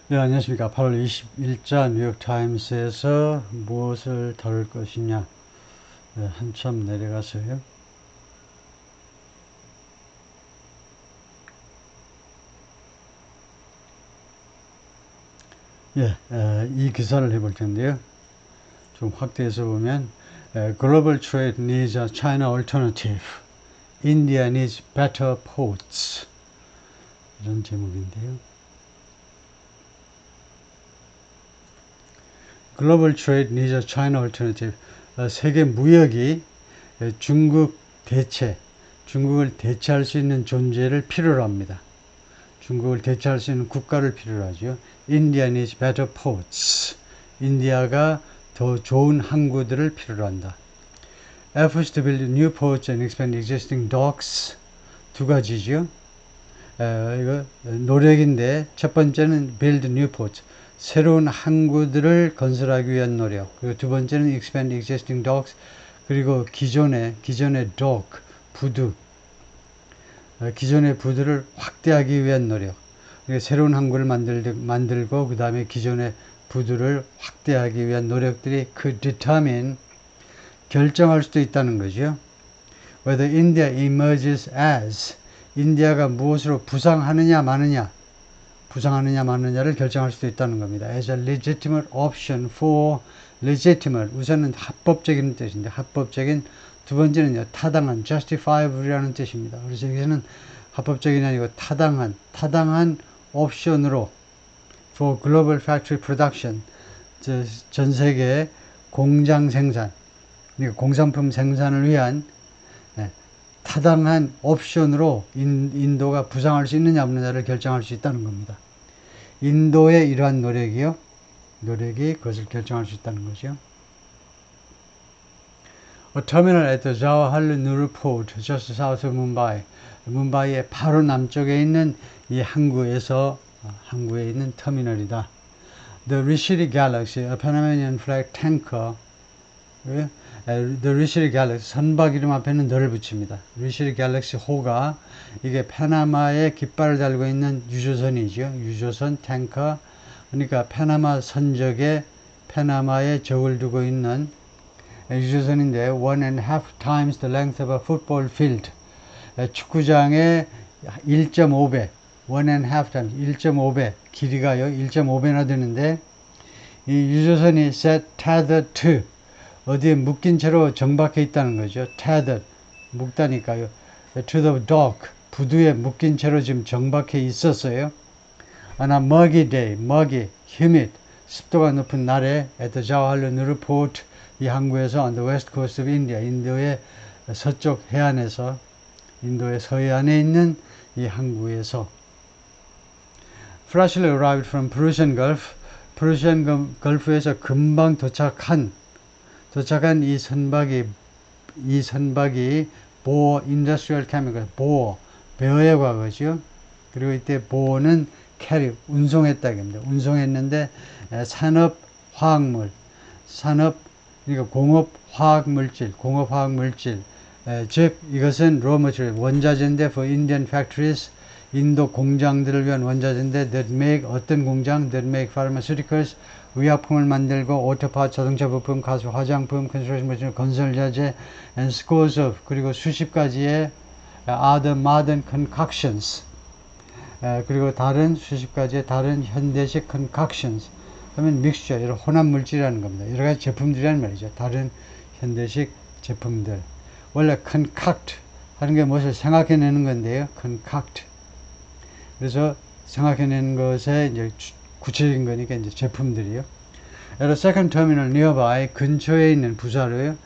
네, 안녕하십니까. 8월 21자 뉴욕타임스에서 무엇을 다룰 것이냐. 네, 한참 내려가서요. 예, 이 기사를 해볼 텐데요. 좀 확대해서 보면, Global Trade needs a China alternative. India needs better ports. 이런 제목인데요. Global Trade needs a China alternative. 세계 무역이 중국을 대체할 수 있는 존재를 필요로 합니다. 중국을 대체할 수 있는 국가를 필요로 하죠. India needs better ports. 인디아가 더 좋은 항구들을 필요로 한다. Efforts to build new ports and expand existing docks. 두 가지죠. 이거 노력인데 첫 번째는 build new ports. 새로운 항구들을 건설하기 위한 노력. 그리고 두 번째는 expand existing docks. 그리고 기존의 dock, 부두. 기존의 부두를 확대하기 위한 노력. 그러니까 새로운 항구를 만들고 그 다음에 기존의 부두를 확대하기 위한 노력들이 determine 결정할 수도 있다는 거죠. Whether India emerges as 인디아가 무엇으로 부상하느냐 마느냐를 결정할 수도 있다는 겁니다. As a legitimate option for legitimate 우선은 합법적인 뜻인데 합법적인 두 번째는요 타당한 justifiable이라는 뜻입니다. 그래서 여기서는 합법적이 아니고 타당한 옵션으로 for global factory production 전 세계 공장 생산 그러니까 공산품 생산을 위한 타당한 옵션으로 인도가 부상할 수 있느냐 없느냐를 결정할 수 있다는 겁니다. 인도의 이러한 노력이 그것을 결정할 수 있다는 거죠. A terminal at the Jawaharlal Nehru Port, just south of Mumbai. 뭄바이의 바로 남쪽에 있는 이 항구에 있는 터미널이다. The Rishiri Galaxy, a Panamanian flag tanker. The Rishiri Galaxy, 선박 이름 앞에는 너를 붙입니다. Rishiri Galaxy 호가 이게 파나마의 깃발을 달고 있는 유조선이죠. 유조선 탱커. 그러니까 파나마 선적에 파나마에 적을 두고 있는 유조선인데 1.5 times the length of a football field. 축구장의 1.5배, 1.5 times, 1.5배, 길이가요, 1.5배나 되는데, 이 유조선이 set tethered to, 어디에 묶인 채로 정박해 있다는 거죠. tethered, 묶다니까요. to the dock, 부두에 묶인 채로 지금 정박해 있었어요. On a muggy day, muggy, humid, 습도가 높은 날에 at the Jawaharlal Nehru Port, 이 항구에서 on the west coast of India, 인도의 서쪽 해안에서 인도의 서해안에 있는 이 항구에서 freshly arrived from Persian Gulf, Persian Gulf에서 금방 도착한 이 선박이 Boer Industrial Chemical, Boer, 베어의 과거죠. 그리고 이때 Boer는 carry, 운송했다 입니다. 운송했는데 산업 화학물, 그러니까 공업 화학물질, 즉 이것은 raw material, 원자재인데 for Indian factories, 인도 공장들을 위한 원자재인데 that make, 어떤 공장? that make pharmaceuticals, 의약품을 만들고 오토파, 자동차 부품, 가수, 화장품, construction material, 건설자재, and scores of, 그리고 수십 가지의 other modern concoctions, 그리고 수십 가지의 다른 현대식 concoctions, 그러면 mixture, 이런 혼합 물질이라는 겁니다. 여러 가지 제품들이라는 말이죠. 다른 현대식 제품들. 원래 concoct 하는 게 무엇을 생각해내는 건데요. concoct. 그래서 생각해내는 것에 이제 구체적인 거니까 이제 제품들이요. At a second terminal nearby, 근처에 있는 부사로요.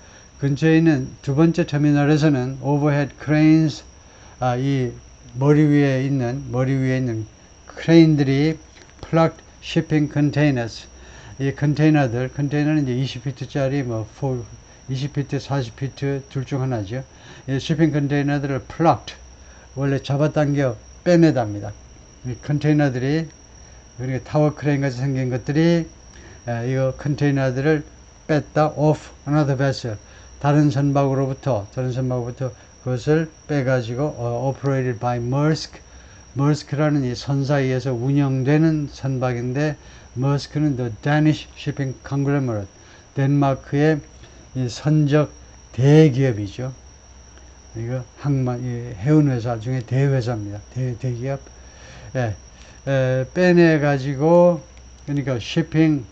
근처에 있는 두 번째 터미널에서는 overhead cranes, 이 머리 위에 있는 크레인들이 plugged shipping containers, 이 컨테이너는 이제 20피트짜리 20피트, 40피트 둘 중 하나죠. 이 shipping 컨테이너들을 plugged, 원래 잡아당겨 빼내답니다. 이 컨테이너들이, 그러니까 타워 크레인 같이 생긴 것들이 이 컨테이너들을 뺐다 off another vessel, 다른 선박으로부터 그것을 빼가지고 operated by Maersk, 머스크라는 이 선사에 의해서 운영되는 선박인데 머스크는 the Danish Shipping Conglomerate, 덴마크의 이 선적 대기업이죠. 이거 항만 해운 회사 중에 대회사입니다. 대기업. 예, 빼내 가지고 그러니까 shipping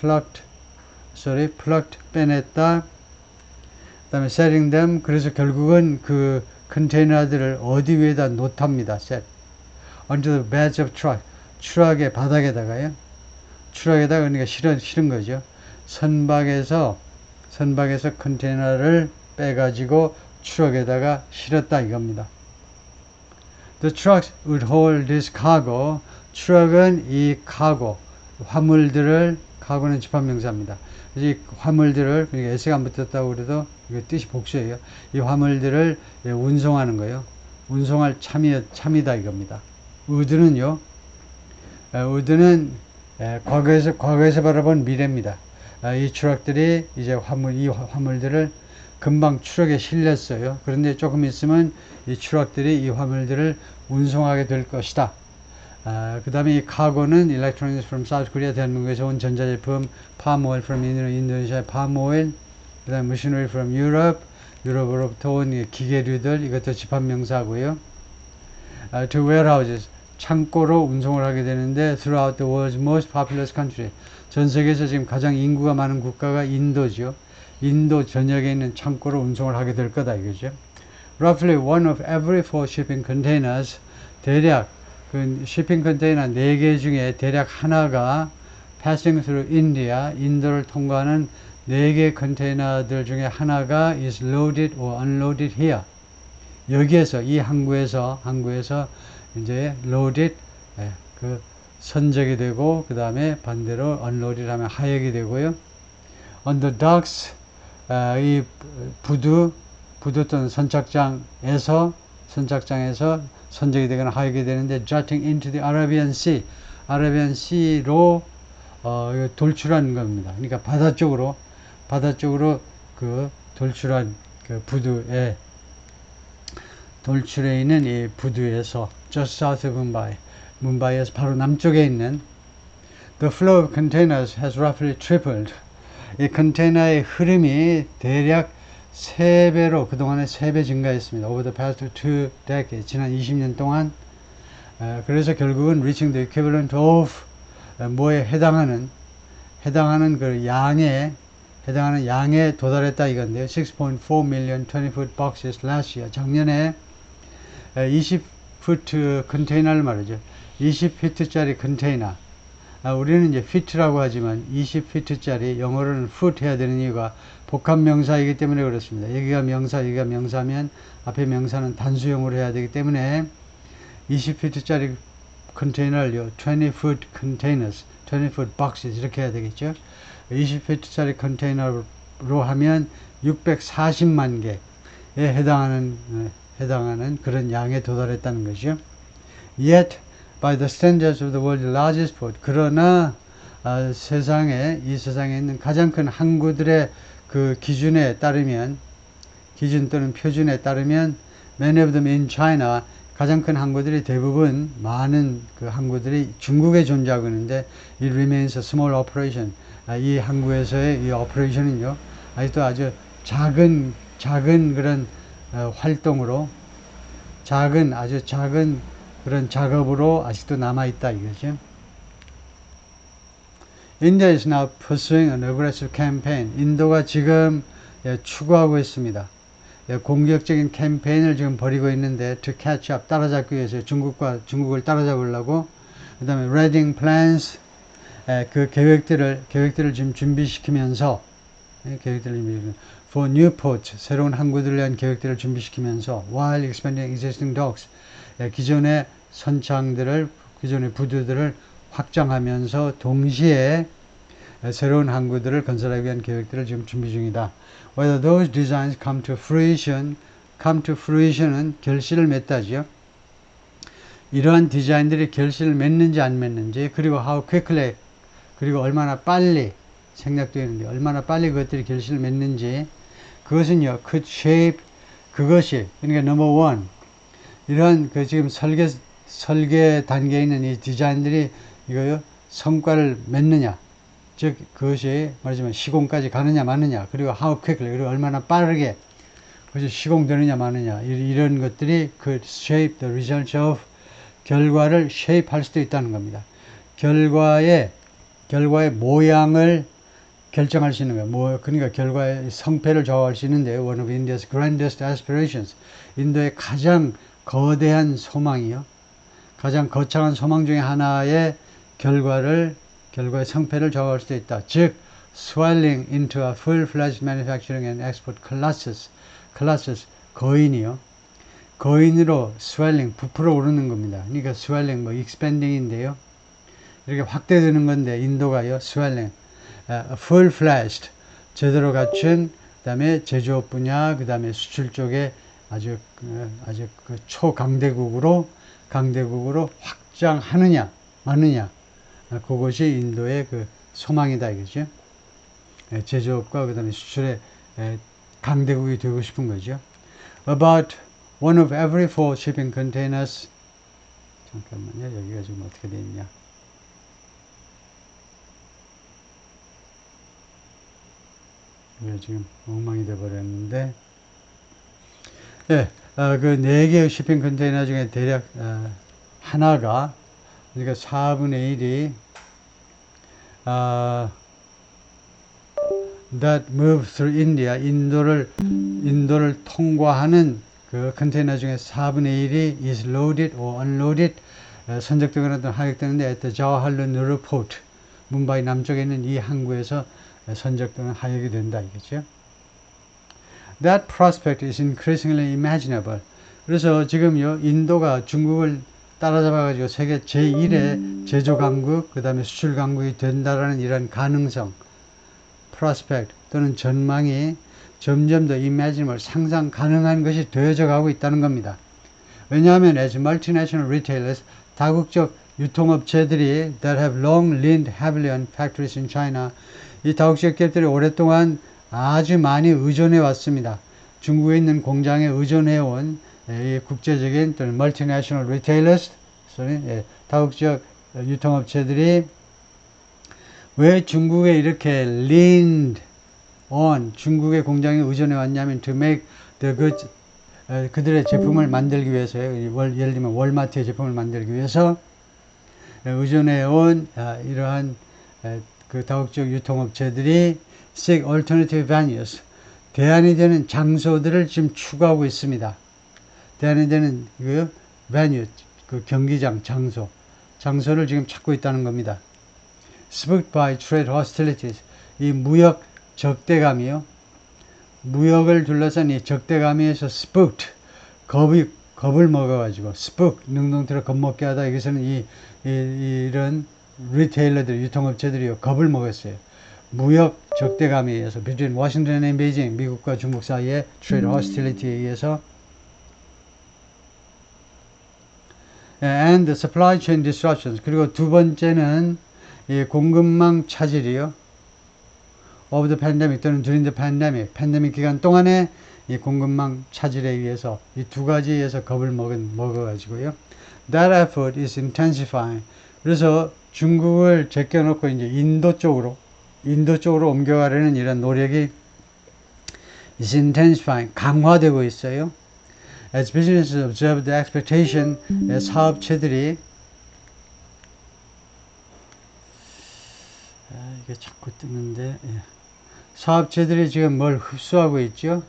plucked 빼냈다. 그다음에 setting them, 그래서 결국은 그 컨테이너들을 어디 위에다 놓답니다. set onto the beds of truck, 트럭의 바닥에다가요. 트럭에다가 그러니까 실은 거죠. 선박에서 컨테이너를 빼가지고 트럭에다가 실었다 이겁니다. The trucks would hold this cargo. 트럭은 이 화물들을, 카고는 집합명사입니다. 이 화물들을, 그러니까 S가 안 붙었다고 그래도 이거 뜻이 복수예요. 이 화물들을 운송하는 거예요. 운송할 참이다 이겁니다. would는요, would는 과거에서 바라본 미래입니다. 이 트럭들이 이제 이 화물들을 금방 트럭에 실렸어요. 그런데 조금 있으면 이 트럭들이 이 화물들을 운송하게 될 것이다. 그 다음에 이 카고는 electronics from South Korea, 대한민국에서 온 전자제품, palm oil from 인도네시아의 palm oil, 그 다음에 machinery from Europe, 유럽으로부터 온 기계류들, 이것도 집합명사고요. To warehouses, 창고로 운송을 하게 되는데 throughout the world's most populous country, 전 세계에서 지금 가장 인구가 많은 국가가 인도죠. 인도 전역에 있는 창고로 운송을 하게 될 거다 이거죠. Roughly one of every four shipping containers, 대략 그 shipping 컨테이너 4개 중에 대략 하나가 passing through India, 인도를 통과하는 4개 컨테이너들 중에 하나가 is loaded or unloaded here. 여기에서 이 항구에서 이제 loaded, 그 선적이 되고 그 다음에 반대로 unloaded 하면 하역이 되고요. On the docks, 이 부두 또는 선착장에서 선적이 되거나 하역이 되는데 jutting into the Arabian Sea로 돌출하는 겁니다. 그러니까 바다 쪽으로 그 돌출한 그 부두에 돌출해 있는 이 부두에서 just south of 뭄바이에서 바로 남쪽에 있는 the flow of containers has roughly tripled. 이 컨테이너의 흐름이 대략 3배로 그동안에 3배 증가했습니다. Over the past 2 decades, 지난 20년 동안. 그래서 결국은 reaching the equivalent of 뭐에 해당하는 그 양에 도달했다 이건데요. 6.4 million 20-foot boxes last year. 작년에 20푸트 컨테이너를 말이죠. 20피트짜리 컨테이너. 우리는 이제 피트라고 하지만 20피트짜리, 영어로는 foot 해야 되는 이유가 복합명사이기 때문에 그렇습니다. 여기가 명사면 앞에 명사는 단수형으로 해야 되기 때문에 20피트짜리 컨테이너를 20-foot containers, 20-foot boxes 이렇게 해야 되겠죠. 20피트짜리 컨테이너로 하면 640만 개에 해당하는 그런 양에 도달했다는 것이죠. Yet, by the standards of the world's largest port, 그러나 이 세상에 있는 가장 큰 항구들의 그 기준 또는 표준에 따르면 many of them in China, 가장 큰 항구들이 대부분 많은 그 항구들이 중국에 존재하고 있는데 it remains a small operation. 이 항구에서의 이 operation은요 아직도 아주 작은 그런 활동으로 아주 작은 그런 작업으로 아직도 남아있다 이거죠. India is now pursuing an aggressive campaign. 인도가 지금 추구하고 있습니다. 공격적인 캠페인을 지금 벌이고 있는데 to catch up, 따라잡기 위해서 중국을 따라잡으려고. 그 다음에 readying plans, 그 계획들을 지금 준비시키면서 for new ports, 새로운 항구들을 위한 계획들을 준비시키면서 while expanding existing docks, 기존의 기존의 부두들을 확장하면서 동시에 새로운 항구들을 건설하기 위한 계획들을 지금 준비 중이다. Whether those designs come to fruition은 결실을 맺다죠. 이러한 디자인들이 결실을 맺는지 안 맺는지, 그리고 how quickly, 그리고 얼마나 빨리 생략되는지, 얼마나 빨리 그것들이 결실을 맺는지, 그것은요, could shape, 그것이, 그러니까 number one, 이러한 그 지금 설계 단계에 있는 이 디자인들이 이거요, 성과를 맺느냐, 즉, 그것이 말하자면 시공까지 가느냐, 마느냐, 그리고 how quickly, 그리고 얼마나 빠르게, 그것이 시공되느냐, 마느냐, 이런 것들이 그 shape the result of 결과를 shape 할 수도 있다는 겁니다. 결과의 모양을 결정할 수 있는 거예요. 그러니까 결과의 성패를 좌우할 수 있는데, one of India's grandest aspirations. 인도의 가장 거대한 소망이요. 가장 거창한 소망 중에 하나의 결과의 성패를 좌우할 수도 있다. 즉, swelling into a full-fledged manufacturing and export classes, 거인이요. 거인으로 swelling, 부풀어 오르는 겁니다. 그러니까 swelling, expanding인데요. 이렇게 확대되는 건데, 인도가요, swelling, full-fledged, 제대로 갖춘, 그 다음에 제조업 분야, 그 다음에 수출 쪽에 아주 그 초강대국으로 확장하느냐, 마느냐, 그것이 인도의 그 소망이다, 이거죠. 제조업과 그 다음에 수출의 강대국이 되고 싶은 거죠. About one of every 4 shipping containers. 잠깐만요. 여기가 지금 어떻게 되어 있냐. 이게 지금 엉망이 돼 버렸는데. 예, 그 4개의 shipping 컨테이너 중에 대략 하나가, 그러니까 4분의 1이 that move through India, 인도를 통과하는 그 컨테이너 중에 4분의 1이 is loaded or unloaded, 선적되거나 하역되는데 at the Jawaharlal Nehru Port, 뭄바이 남쪽에 있는 이 항구에서 선적되는 하역이 된다, 이겠죠. That prospect is increasingly imaginable. 그래서 지금요, 인도가 중국을 따라잡아가지고 세계 제1의 제조 강국, 그 다음에 수출 강국이 된다라는 이런 가능성, prospect 또는 전망이 점점 더 imaginable, 상상 가능한 것이 되어져 가고 있다는 겁니다. 왜냐하면 as multinational retailers, 다국적 유통업체들이 that have long leaned heavily on factories in China, 이 다국적 기업들이 오랫동안 아주 많이 의존해 왔습니다. 중국에 있는 공장에 의존해 온 국제적인 또는 multinational retailers, 다국적 유통업체들이 왜 중국에 이렇게 leaned on, 중국의 공장에 의존해 왔냐면 to make the goods, 그들의 제품을 만들기 위해서요. 예를 들면 월마트의 제품을 만들기 위해서 의존해 온 이러한 그 다국적 유통업체들이 seek alternative venues, 대안이 되는 장소들을 지금 추구하고 있습니다. 대안이 되는 그 venue, 그 경기장, 장소를 지금 찾고 있다는 겁니다. Spooked by trade hostilities, 이 무역 적대감이요. 무역을 둘러싼 이 적대감에서 spooked, 겁을 먹어가지고, spook, 능동태로 겁먹게 하다. 여기서는 이런 리테일러들, 유통업체들이요, 겁을 먹었어요. 무역 적대감에 의해서, between Washington and Beijing, 미국과 중국 사이의 trade hostility에 의해서, and the supply chain disruptions. 그리고 두 번째는 이 공급망 차질이요. of the pandemic 또는 during the pandemic, 팬데믹 기간 동안에 이 공급망 차질에 의해서 이 두 가지에 의해서 겁을 먹어가지고요. That effort is intensifying. 그래서 중국을 제껴놓고 이제 인도 쪽으로 옮겨가려는 이런 노력이 is intensifying, 강화되고 있어요. As businesses observe the expectation, 사업체들이 이게 자꾸 뜨는데, 사업체들이 지금 뭘 흡수하고 있죠?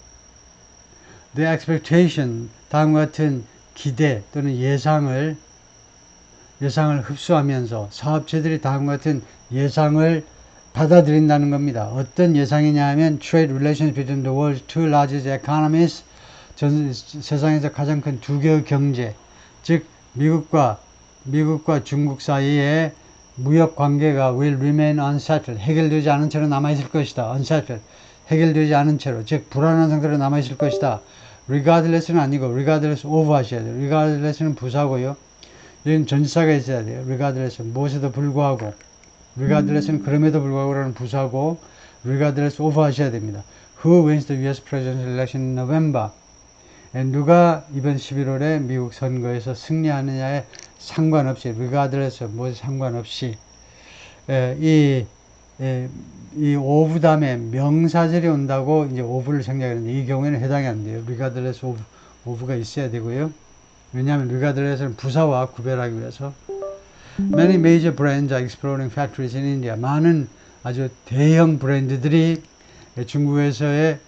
The expectation, 다음과 같은 기대 또는 예상을 흡수하면서 사업체들이 다음과 같은 예상을 받아들인다는 겁니다. 어떤 예상이냐 하면 trade relations between the world's two largest economies, 세상에서 가장 큰 두 개의 경제, 즉 미국과 중국 사이의 무역 관계가 will remain unsettled, 해결되지 않은 채로 남아있을 것이다. unsettled, 해결되지 않은 채로, 즉 불안한 상태로 남아있을 것이다. regardless는 아니고 regardless of 하셔야 돼요. regardless는 부사고요. 여기는 전치사가 있어야 돼요. regardless, 무엇에도 불구하고. regardless는 그럼에도 불구하고라는 부사고, regardless of 하셔야 됩니다. Who wins the US presidential election in November? 누가 이번 11월에 미국 선거에서 승리하느냐에 상관없이, regardless 뭐 상관없이, 이 오브 다음에 명사절이 온다고 이제 오브를 생략하는데 이 경우에는 해당이 안 돼요. regardless of가 있어야 되고요. 왜냐하면 regardless는 부사와 구별하기 위해서. Many major brands are exploring factories in India. 많은 아주 대형 브랜드들이 인도에서의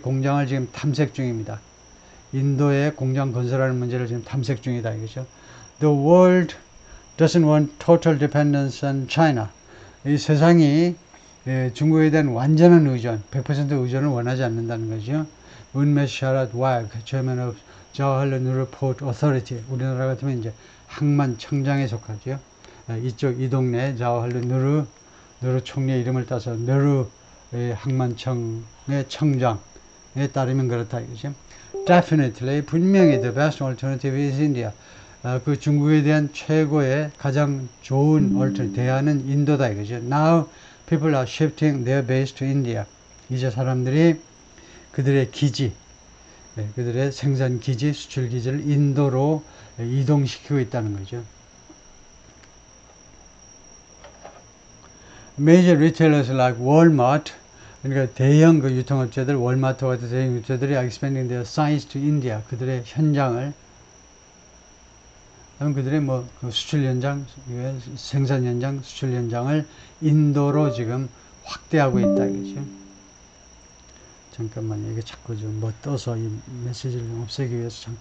공장을 지금 탐색 중입니다. 인도에 공장 건설하는 문제를 지금 탐색 중이다 이거죠. The world doesn't want total dependence on China. 이 세상이 중국에 대한 완전한 의존, 100% 의존을 원하지 않는다는 거죠. 운메 샤랏 와그, chairman of 자와할랄 누르 포트 어서리티. 우리나라 같으면 이제 항만청장에 속하죠. 이 동네 자와할랄 누르 총리의 이름을 따서 누르 항만청의 청장에 따르면 그렇다 이거죠. Definitely, 분명히 the best alternative is India. 그 중국에 대한 최고의 가장 좋은 대안은 인도다 이거죠. Now people are shifting their base to India. 이제 사람들이 그들의 기지, 그들의 생산 기지, 수출 기지를 인도로 이동시키고 있다는 거죠. Major retailers like Walmart, 그러니까 대형 그 유통업체들, 월마트 같은 대형 업체들이 expanding their sites to India. 그들의 현장을, 그들의 수출 현장, 생산 현장, 수출 현장을 인도로 지금 확대하고 있다 이거죠. 잠깐만요. 이게 자꾸 좀 떠서 이 메시지를 좀 없애기 위해서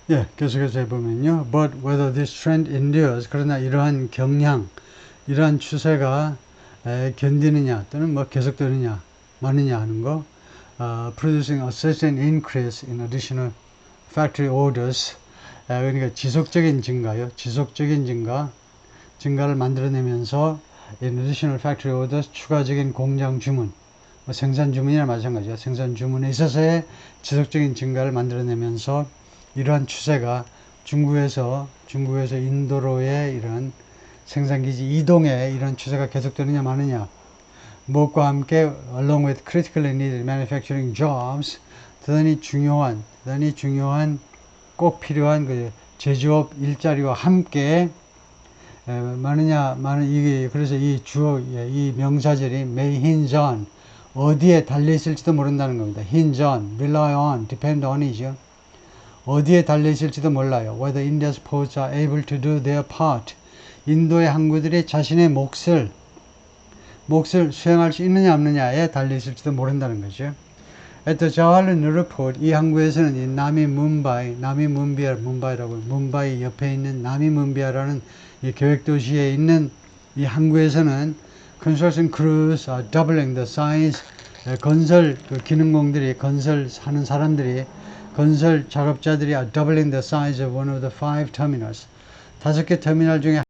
잠깐. 계속해서 해보면요. But whether this trend endures, 그러나 이러한 경향, 이러한 추세가 견디느냐 또는 계속되느냐 마느냐 하는 거, producing a certain increase in additional factory orders, 그러니까 지속적인 증가요. 지속적인 증가를 만들어내면서 in additional factory orders, 추가적인 공장 주문, 생산 주문이나 마찬가지죠. 생산 주문에 있어서의 지속적인 증가를 만들어내면서 이러한 추세가 중국에서 인도로의 이런 생산기지 이동의 이런 추세가 계속되느냐 마느냐, 무엇과 함께 along with critically needed manufacturing jobs, 대단히 중요한 꼭 필요한 그 제조업 일자리와 함께 그래서 이 명사절이 may hinge on, 어디에 달려 있을지도 모른다는 겁니다. hinge on, rely on, depend on이죠. 어디에 달려 있을지도 몰라요. Whether India's ports are able to do their part, 인도의 항구들이 자신의 몫을 수행할 수 있느냐 없느냐에 달려 있을지도 모른다는 거죠. At the Jawaharlal Nehru Port, 이 항구에서는 이 문바이 옆에 있는 나미 문비아라는 이 계획도시에 있는 이 항구에서는 construction crews are doubling the size, 건설 기능공들이, 건설하는 사람들이, 건설 작업자들이 are doubling the size of one of the 5 terminals. 5개 터미널 중에